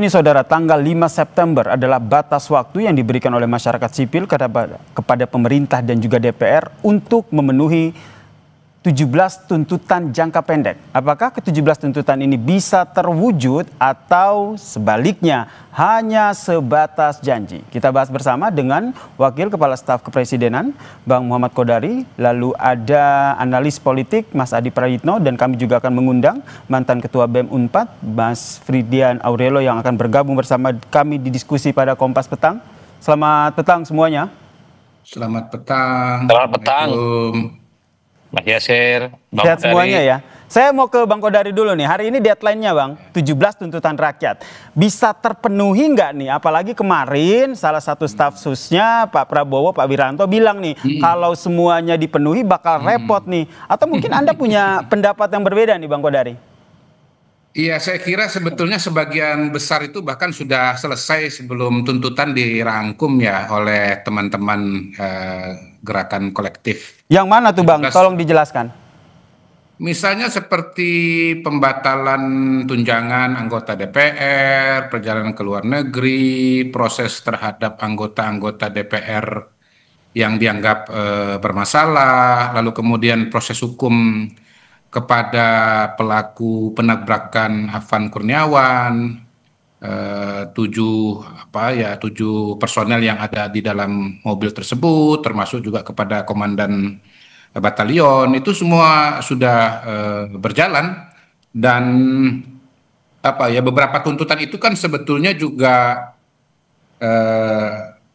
Ini saudara, tanggal 5 September adalah batas waktu yang diberikan oleh masyarakat sipil kepada pemerintah dan juga DPR untuk memenuhi 17 tuntutan jangka pendek. Apakah ke-17 tuntutan ini bisa terwujud atau sebaliknya hanya sebatas janji? Kita bahas bersama dengan Wakil Kepala Staf Kepresidenan Bang Muhammad Kodari, lalu ada analis politik Mas Adi Prayitno, dan kami juga akan mengundang mantan Ketua BEM Unpad Mas Fridian Aurelo yang akan bergabung bersama kami di diskusi pada Kompas Petang. Selamat petang semuanya. Selamat petang. Selamat petang. Mas Yasir, Bang Sehat Kodari. semuanya ya. Saya mau ke Bang Kodari dulu nih. Hari ini deadline-nya Bang, 17 tuntutan rakyat. Bisa terpenuhi nggak nih? Apalagi kemarin salah satu staf susnya Pak Prabowo, Pak Wiranto bilang nih, kalau semuanya dipenuhi bakal repot nih. Atau mungkin Anda punya pendapat yang berbeda nih Bang Kodari? Iya, saya kira sebetulnya sebagian besar itu bahkan sudah selesai sebelum tuntutan dirangkum ya oleh teman-teman gerakan kolektif. Yang mana tuh Bang? Tolong dijelaskan. Misalnya seperti pembatalan tunjangan anggota DPR, perjalanan ke luar negeri, proses terhadap anggota-anggota DPR yang dianggap bermasalah, lalu kemudian proses hukum kepada pelaku penabrakan Afan Kurniawan, 7 personel yang ada di dalam mobil tersebut, termasuk juga kepada komandan batalion, itu semua sudah berjalan. Dan beberapa tuntutan itu kan sebetulnya juga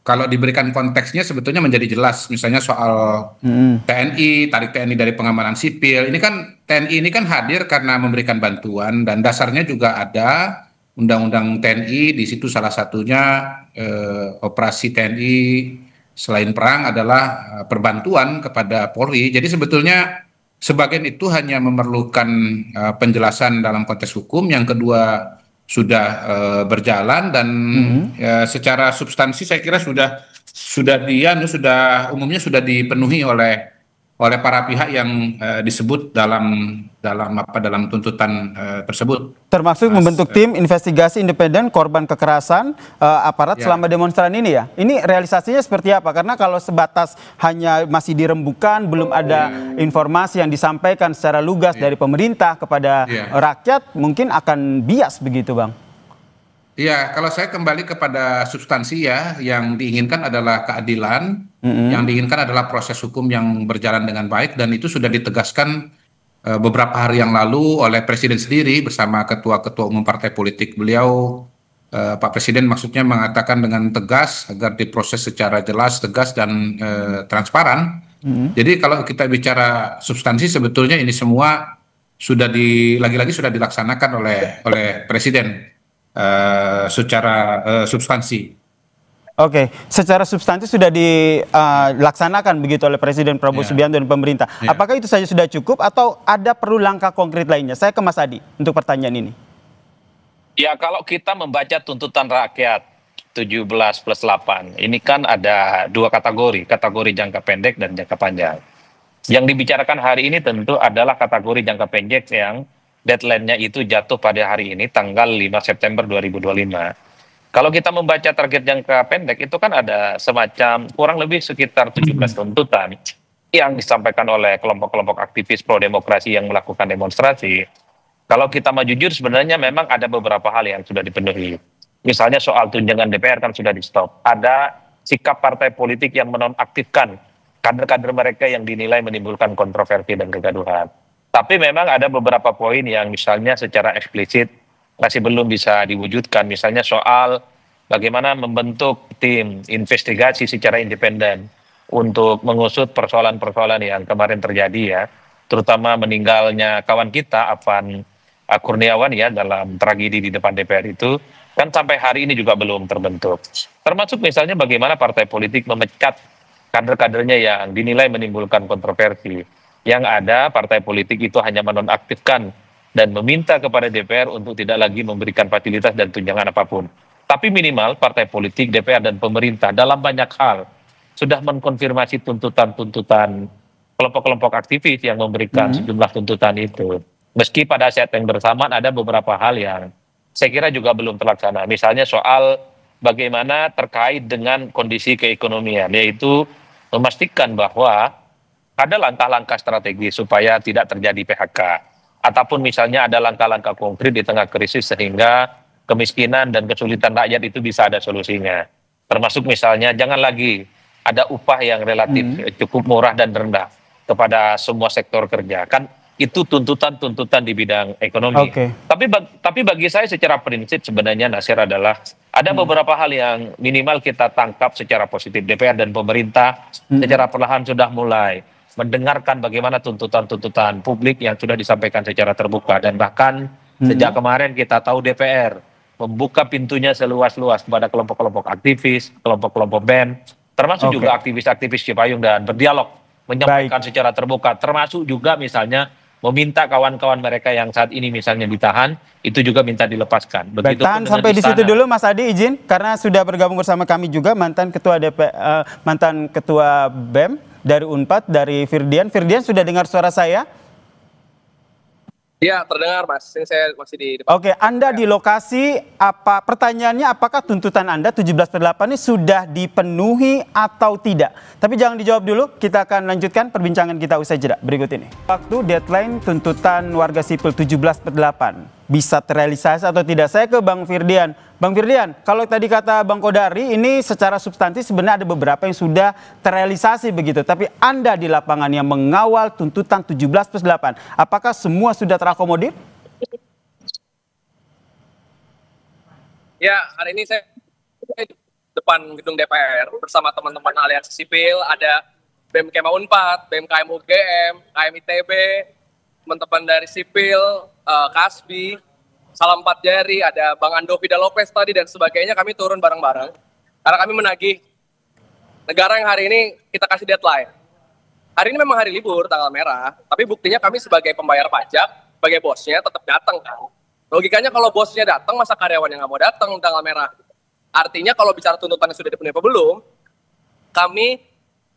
kalau diberikan konteksnya sebetulnya menjadi jelas. Misalnya soal TNI, tarik TNI dari pengamanan sipil. Ini kan TNI ini kan hadir karena memberikan bantuan, dan dasarnya juga ada Undang-Undang TNI. Di situ salah satunya operasi TNI selain perang adalah perbantuan kepada Polri. Jadi sebetulnya sebagian itu hanya memerlukan penjelasan dalam konteks hukum. Yang kedua sudah berjalan, dan secara substansi saya kira umumnya sudah dipenuhi oleh para pihak yang disebut dalam tuntutan tersebut. Termasuk membentuk tim investigasi independen korban kekerasan aparat selama demonstran ini ya. Ini realisasinya seperti apa? Karena kalau sebatas hanya masih dirembukan, belum ada informasi yang disampaikan secara lugas dari pemerintah kepada rakyat, mungkin akan bias begitu Bang. Iya, kalau saya kembali kepada substansi ya, yang diinginkan adalah keadilan, yang diinginkan adalah proses hukum yang berjalan dengan baik, dan itu sudah ditegaskan beberapa hari yang lalu oleh Presiden sendiri bersama ketua-ketua umum partai politik. Beliau, Pak Presiden maksudnya mengatakan dengan tegas agar diproses secara jelas, tegas, dan transparan. Jadi kalau kita bicara substansi, sebetulnya ini semua sudah lagi-lagi sudah dilaksanakan oleh Presiden secara substansi. Oke, secara substansi sudah dilaksanakan begitu oleh Presiden Prabowo Subianto dan pemerintah. Apakah itu saja sudah cukup atau ada perlu langkah konkret lainnya? Saya ke Mas Adi untuk pertanyaan ini. Ya, kalau kita membaca tuntutan rakyat 17+8, ini kan ada dua kategori jangka pendek dan jangka panjang. Yang dibicarakan hari ini tentu adalah kategori jangka pendek yang deadline-nya itu jatuh pada hari ini tanggal 5 September 2025. Kalau kita membaca target jangka pendek itu kan ada semacam kurang lebih sekitar 17 tuntutan yang disampaikan oleh kelompok-kelompok aktivis pro demokrasi yang melakukan demonstrasi. Kalau kita mau jujur, sebenarnya memang ada beberapa hal yang sudah dipenuhi. Misalnya soal tunjangan DPR kan sudah di stop. Ada sikap partai politik yang menonaktifkan kader-kader mereka yang dinilai menimbulkan kontroversi dan kegaduhan. Tapi memang ada beberapa poin yang misalnya secara eksplisit masih belum bisa diwujudkan. Misalnya soal bagaimana membentuk tim investigasi secara independen untuk mengusut persoalan-persoalan yang kemarin terjadi ya. Terutama meninggalnya kawan kita Afan Kurniawan ya dalam tragedi di depan DPR itu. Kan sampai hari ini juga belum terbentuk. Termasuk misalnya bagaimana partai politik memecat kader-kadernya yang dinilai menimbulkan kontroversi. Yang ada partai politik itu hanya menonaktifkan dan meminta kepada DPR untuk tidak lagi memberikan fasilitas dan tunjangan apapun. Tapi minimal partai politik, DPR dan pemerintah dalam banyak hal sudah mengkonfirmasi tuntutan-tuntutan kelompok-kelompok aktivis yang memberikan sejumlah tuntutan itu. Meski pada saat yang bersamaan ada beberapa hal yang saya kira juga belum terlaksana. Misalnya soal bagaimana terkait dengan kondisi keekonomian, yaitu memastikan bahwa ada langkah-langkah strategi supaya tidak terjadi PHK. Ataupun misalnya ada langkah-langkah konkret di tengah krisis sehingga kemiskinan dan kesulitan rakyat itu bisa ada solusinya. Termasuk misalnya jangan lagi ada upah yang relatif cukup murah dan rendah kepada semua sektor kerja. Kan itu tuntutan-tuntutan di bidang ekonomi. Tapi bagi saya secara prinsip sebenarnya, Nasir, adalah ada beberapa hal yang minimal kita tangkap secara positif. DPR dan pemerintah secara perlahan sudah mulai mendengarkan bagaimana tuntutan-tuntutan publik yang sudah disampaikan secara terbuka. Dan bahkan sejak kemarin kita tahu DPR membuka pintunya seluas-luas kepada kelompok-kelompok aktivis, kelompok-kelompok BEM, termasuk juga aktivis-aktivis Cipayung, dan berdialog, menyampaikan secara terbuka, termasuk juga misalnya meminta kawan-kawan mereka yang saat ini misalnya ditahan, itu juga minta dilepaskan. Begitu tahan sampai di situ dulu, Mas Adi, izin, karena sudah bergabung bersama kami juga mantan ketua mantan ketua BEM dari Unpad, dari Firdian. Firdian, sudah dengar suara saya? Iya, terdengar, Mas. Ini saya masih di depan. Oke, Anda di lokasi, pertanyaannya apakah tuntutan Anda 17/8 ini sudah dipenuhi atau tidak? Tapi jangan dijawab dulu, kita akan lanjutkan perbincangan kita usai jeda berikut ini. Waktu deadline tuntutan warga sipil 17/8 bisa terrealisasi atau tidak? Saya ke Bang Firdian. Bang Firdian, kalau tadi kata Bang Kodari, ini secara substansi sebenarnya ada beberapa yang sudah terrealisasi begitu. Tapi Anda di lapangan yang mengawal tuntutan 17/8, apakah semua sudah terakomodir? Ya, hari ini saya di depan gedung DPR bersama teman-teman Aliansi Sipil, ada BEM Kema Unpad, BEM KM UGM, KM ITB, teman-teman dari Sipil, Kasbi, Salam Empat Jari, ada Bang Ando Vida Lopez tadi dan sebagainya. Kami turun bareng-bareng karena kami menagih negara yang hari ini kita kasih deadline. Hari ini memang hari libur, tanggal merah, tapi buktinya kami sebagai pembayar pajak, sebagai bosnya tetap datang kan. Logikanya kalau bosnya datang, masa karyawan yang nggak mau datang tanggal merah? Artinya kalau bicara tuntutannya sudah dipenuhi apa belum, kami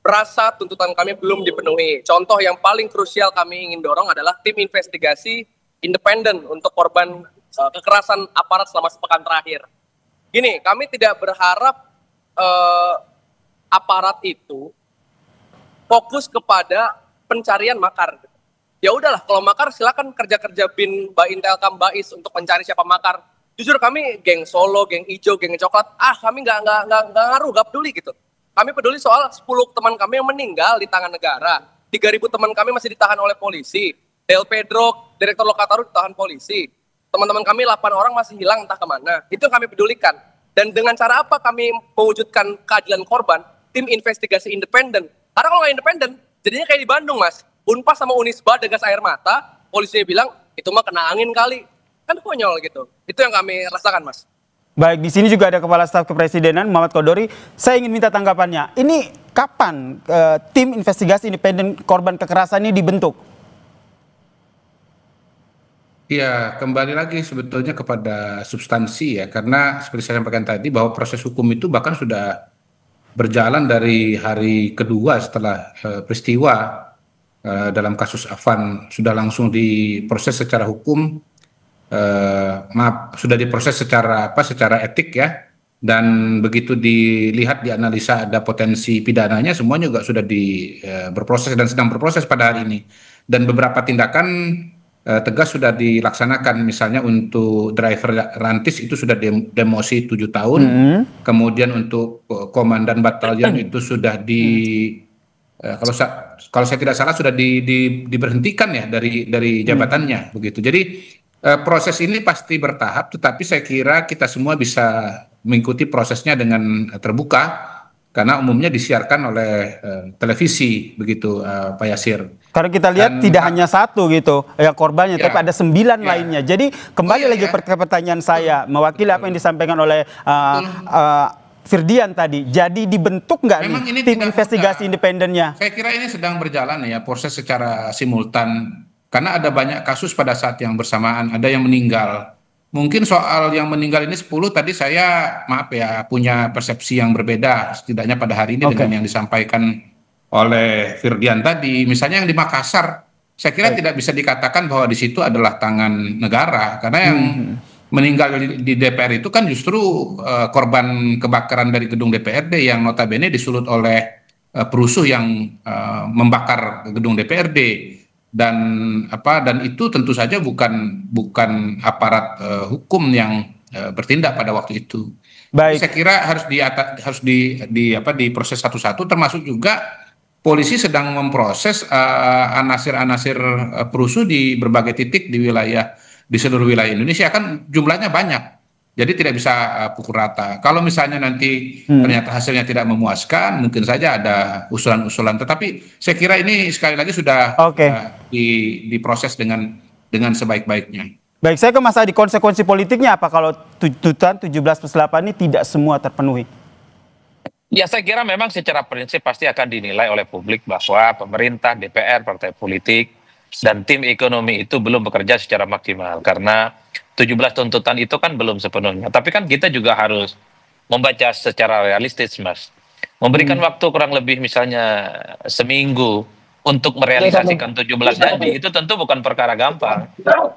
merasa tuntutan kami belum dipenuhi. Contoh yang paling krusial kami ingin dorong adalah tim investigasi independen untuk korban kekerasan aparat selama sepekan terakhir. Gini, kami tidak berharap aparat itu fokus kepada pencarian makar. Ya udahlah, kalau makar silakan kerja-kerja bin, Mbak Intelkam, Bais untuk mencari siapa makar. Jujur kami geng Solo, geng Ijo, geng Coklat, kami nggak ngaruh, nggak peduli gitu. Kami peduli soal 10 teman kami yang meninggal di tangan negara, 3.000 teman kami masih ditahan oleh polisi, Del Pedro, Direktur Lokataru ditahan polisi, teman-teman kami 8 orang masih hilang entah kemana. Itu yang kami pedulikan. Dan dengan cara apa kami mewujudkan keadilan korban? Tim investigasi independen. Karena kalau nggak independen, jadinya kayak di Bandung, Mas. Unpas sama Unisba ada gas air mata, polisinya bilang, itu mah kena angin kali. Kan konyol gitu. Itu yang kami rasakan, Mas. Baik, di sini juga ada Kepala Staf Kepresidenan, Muhammad Kodori. Saya ingin minta tanggapannya. Ini kapan tim investigasi independen korban kekerasan ini dibentuk? Ya, kembali lagi sebetulnya kepada substansi ya, karena seperti saya sampaikan tadi bahwa proses hukum itu bahkan sudah berjalan dari hari kedua setelah peristiwa dalam kasus Afan, sudah langsung diproses secara hukum, sudah diproses secara etik ya, dan begitu dilihat dianalisa ada potensi pidananya, semuanya juga sudah berproses dan sedang berproses pada hari ini, dan beberapa tindakan tegas sudah dilaksanakan. Misalnya untuk driver rantis itu sudah demosi 7 tahun, kemudian untuk komandan batalion itu sudah kalau saya tidak salah sudah diberhentikan ya dari jabatannya begitu. Jadi proses ini pasti bertahap, tetapi saya kira kita semua bisa mengikuti prosesnya dengan terbuka karena umumnya disiarkan oleh televisi begitu, Pak Yasir. Karena kita lihat tidak hanya satu gitu ya korbannya, tapi ada 9 lainnya. Jadi kembali lagi ke pertanyaan saya, mewakili apa yang disampaikan oleh Firdian tadi. Jadi dibentuk nggak nih tim investigasi independennya? Saya kira ini sedang berjalan ya, proses secara simultan. Karena ada banyak kasus pada saat yang bersamaan, ada yang meninggal. Mungkin soal yang meninggal ini 10 tadi saya maaf ya punya persepsi yang berbeda setidaknya pada hari ini dengan yang disampaikan oleh Firdian tadi. Misalnya yang di Makassar, saya kira tidak bisa dikatakan bahwa di situ adalah tangan negara, karena yang meninggal di DPR itu kan justru korban kebakaran dari gedung DPRD yang notabene disulut oleh perusuh yang membakar gedung DPRD, dan dan itu tentu saja bukan aparat hukum yang bertindak pada waktu itu. Jadi Baik. saya kira harus diproses satu-satu, termasuk juga polisi sedang memproses anasir-anasir perusuh di berbagai titik di seluruh wilayah Indonesia, kan jumlahnya banyak. Jadi tidak bisa pukul rata. Kalau misalnya nanti ternyata hasilnya tidak memuaskan, mungkin saja ada usulan-usulan. Tetapi saya kira ini sekali lagi sudah diproses dengan sebaik-baiknya. Baik, saya ke Mas Adi, konsekuensi politiknya apa kalau tuntutan 17+8 ini tidak semua terpenuhi? Ya, saya kira memang secara prinsip pasti akan dinilai oleh publik bahwa pemerintah, DPR, partai politik, dan tim ekonomi itu belum bekerja secara maksimal. Karena 17 tuntutan itu kan belum sepenuhnya. Tapi kan kita juga harus membaca secara realistis, Mas. Memberikan waktu kurang lebih misalnya seminggu untuk merealisasikan 17 janji, itu tentu bukan perkara gampang.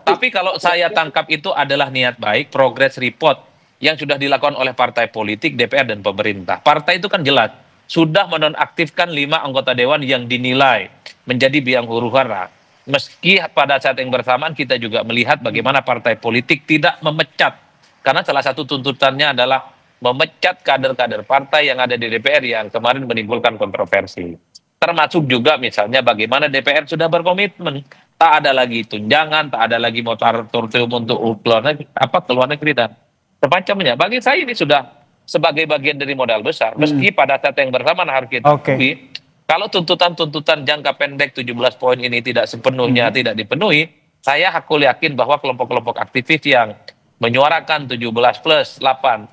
Tapi kalau saya tangkap itu adalah niat baik, progress report yang sudah dilakukan oleh partai politik, DPR, dan pemerintah. Partai itu kan jelas, sudah menonaktifkan 5 anggota dewan yang dinilai menjadi biang huru-hara. Meski pada saat yang bersamaan kita juga melihat bagaimana partai politik tidak memecat. Karena salah satu tuntutannya adalah memecat kader-kader partai yang ada di DPR yang kemarin menimbulkan kontroversi. Termasuk juga misalnya bagaimana DPR sudah berkomitmen. Tak ada lagi tunjangan, tak ada lagi moratorium untuk keluar negeri dan semacamnya. Bagi saya ini sudah sebagai bagian dari modal besar. Meski pada saat yang bersamaan harus kita akui, kalau tuntutan-tuntutan jangka pendek 17 poin ini tidak sepenuhnya tidak dipenuhi, saya yakin bahwa kelompok-kelompok aktivis yang menyuarakan 17+8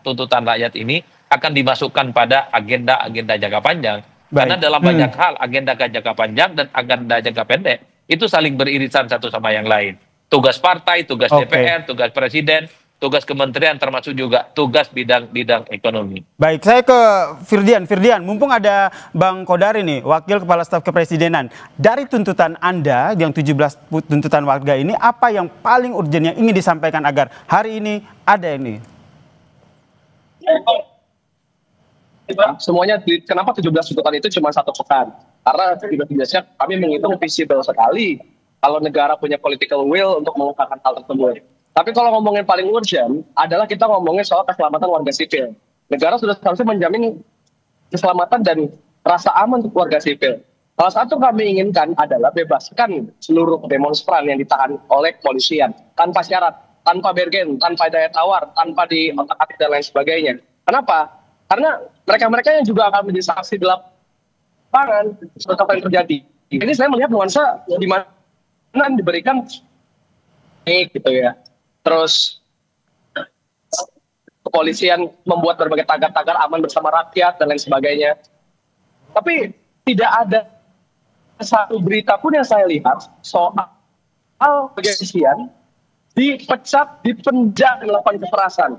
tuntutan rakyat ini akan dimasukkan pada agenda-agenda jangka panjang. Karena dalam banyak hal agenda jangka panjang dan agenda jangka pendek itu saling beririsan satu sama yang lain. Tugas partai, tugas DPR, tugas presiden, tugas kementerian, termasuk juga tugas bidang ekonomi. Baik, saya ke Firdian. Firdian, mumpung ada Bang Kodari nih, Wakil Kepala Staf Kepresidenan. Dari tuntutan Anda yang 17 tuntutan warga ini, apa yang paling urgent yang ingin disampaikan agar hari ini ada ini? Semuanya, kenapa 17 tuntutan itu cuma 1 pekan? Karena biasanya kami menghitung visible sekali kalau negara punya political will untuk mengungkapkan hal tersebut. Tapi kalau ngomongin paling urgent adalah kita ngomongin soal keselamatan warga sipil. Negara sudah seharusnya menjamin keselamatan dan rasa aman untuk warga sipil. Salah satu kami inginkan adalah bebaskan seluruh demonstran yang ditahan oleh kepolisian tanpa syarat, tanpa bergen, tanpa daya tawar, tanpa diotak-atik dan lain sebagainya. Kenapa? Karena mereka-mereka yang juga akan menjadi saksi di lapangan seperti apa yang terjadi. Ini saya melihat nuansa di mana diberikan gitu ya. Terus kepolisian membuat berbagai tagar-tagar aman bersama rakyat dan lain sebagainya. Tapi tidak ada satu berita pun yang saya lihat soal kepolisian dipecat, dipenjara, melakukan kekerasan.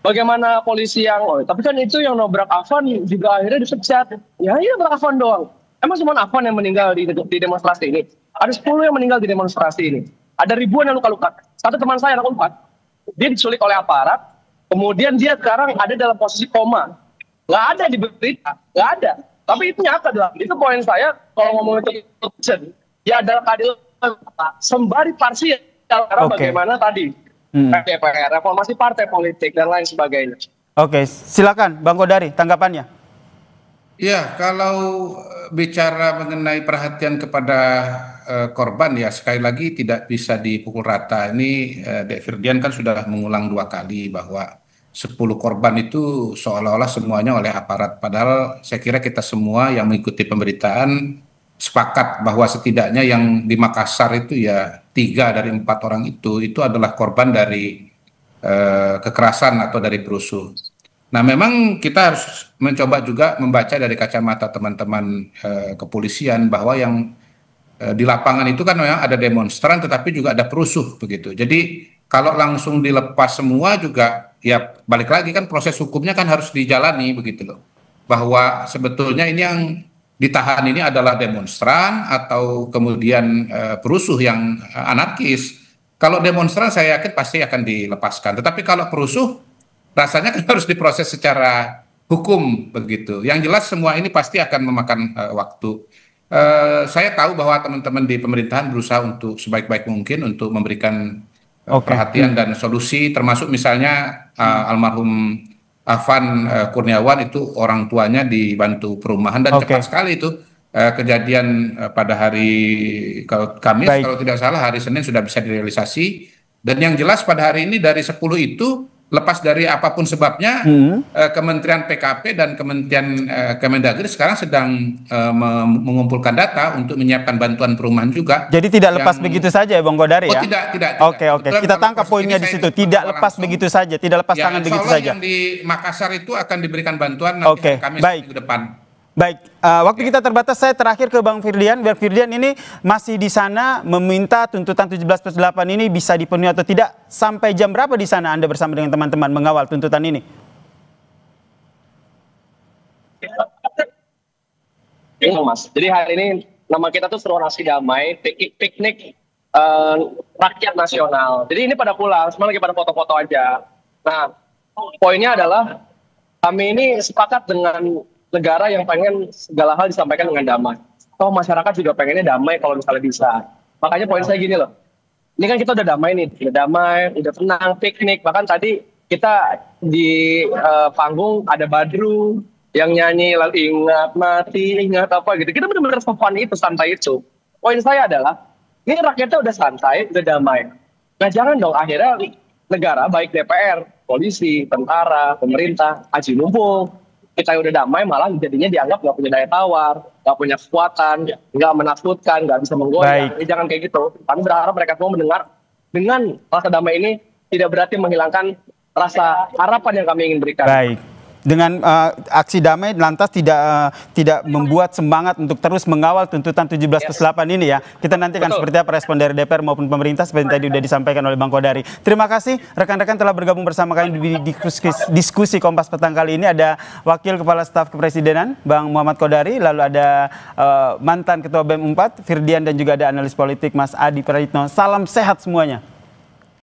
Bagaimana polisi yang, tapi kan itu yang nobrak Afan juga akhirnya dipecat. Ya iya nobrak Afan doang. Emang cuma Afan yang meninggal di demonstrasi ini? Ada 10 yang meninggal di demonstrasi ini. Ada ribuan yang luka-luka. Satu teman saya anak 4, dia diculik oleh aparat, kemudian dia sekarang ada dalam posisi koma. Nggak ada di berita, nggak ada. Tapi itu nyata dalam. Itu poin saya kalau ngomongin itu, ya adalah keadilan sembari parsial. Karena bagaimana tadi DPR, reformasi partai politik dan lain sebagainya. Oke, silakan Bang Kodari tanggapannya. Ya, kalau bicara mengenai perhatian kepada korban, ya sekali lagi tidak bisa dipukul rata. Ini Dek Firdian kan sudah mengulang 2 kali bahwa 10 korban itu seolah-olah semuanya oleh aparat. Padahal saya kira kita semua yang mengikuti pemberitaan sepakat bahwa setidaknya yang di Makassar itu ya 3 dari 4 orang itu adalah korban dari kekerasan atau dari perusuh. Nah, memang kita harus mencoba juga membaca dari kacamata teman-teman kepolisian bahwa yang di lapangan itu kan memang ada demonstran tetapi juga ada perusuh begitu. Jadi kalau langsung dilepas semua juga ya balik lagi kan proses hukumnya kan harus dijalani begitu loh. Bahwa sebetulnya ini yang ditahan ini adalah demonstran atau kemudian perusuh yang anarkis. Kalau demonstran saya yakin pasti akan dilepaskan. Tetapi kalau perusuh, rasanya kan harus diproses secara hukum begitu. Yang jelas semua ini pasti akan memakan waktu. Saya tahu bahwa teman-teman di pemerintahan berusaha untuk sebaik-baik mungkin untuk memberikan perhatian dan solusi, termasuk misalnya almarhum Afan Kurniawan itu orang tuanya dibantu perumahan dan cepat sekali itu kejadian pada hari Kamis kalau tidak salah hari Senin sudah bisa direalisasi. Dan yang jelas pada hari ini dari 10 itu lepas dari apapun sebabnya Kementerian PKP dan Kementerian Kemendagri sekarang sedang mengumpulkan data untuk menyiapkan bantuan perumahan juga. Jadi tidak lepas begitu saja ya Bang Godari ya? Tidak. Oke. Kita tangkap poinnya di situ. Tidak lepas begitu saja, tidak lepas tangan begitu saja. Yang di Makassar itu akan diberikan bantuan nanti Kamis minggu depan. Baik, waktu kita terbatas, saya terakhir ke Bang Firdian. Bang Firdian ini masih di sana meminta tuntutan 17+8 ini bisa dipenuhi atau tidak. Sampai jam berapa di sana Anda bersama dengan teman-teman mengawal tuntutan ini? Mas, jadi hari ini nama kita tuh Seruan Aksi Damai, piknik rakyat nasional. Jadi ini pada pulang, semua lagi pada foto-foto aja. Nah, poinnya adalah kami ini sepakat dengan negara yang pengen segala hal disampaikan dengan damai. Toh masyarakat juga pengennya damai kalau misalnya bisa. Makanya poin saya gini loh. Ini kan kita udah damai nih, udah tenang, piknik. Bahkan tadi kita di panggung ada Badru yang nyanyi lalu ingat mati, ingat apa gitu. Kita benar-benar fun itu, santai itu. Poin saya adalah, ini rakyatnya udah santai, udah damai. Nah jangan dong akhirnya negara, baik DPR, polisi, tentara, pemerintah, aji mumpung. Kita udah damai malah jadinya dianggap nggak punya daya tawar, nggak punya kekuatan, nggak menakutkan, nggak bisa menggoyang. Jangan kayak gitu. Kami berharap mereka semua mendengar dengan rasa damai ini tidak berarti menghilangkan rasa harapan yang kami ingin berikan. Baik. Dengan aksi damai lantas tidak membuat semangat untuk terus mengawal tuntutan 17+8 ini ya. Kita nantikan seperti apa respon dari DPR maupun pemerintah seperti yang tadi sudah disampaikan oleh Bang Kodari. Terima kasih rekan-rekan telah bergabung bersama kami di diskusi Kompas Petang kali ini. Ada Wakil Kepala Staf Kepresidenan Bang Muhammad Kodari, lalu ada mantan Ketua BEM 4 Firdian dan juga ada analis politik Mas Adi Praitno. Salam sehat semuanya.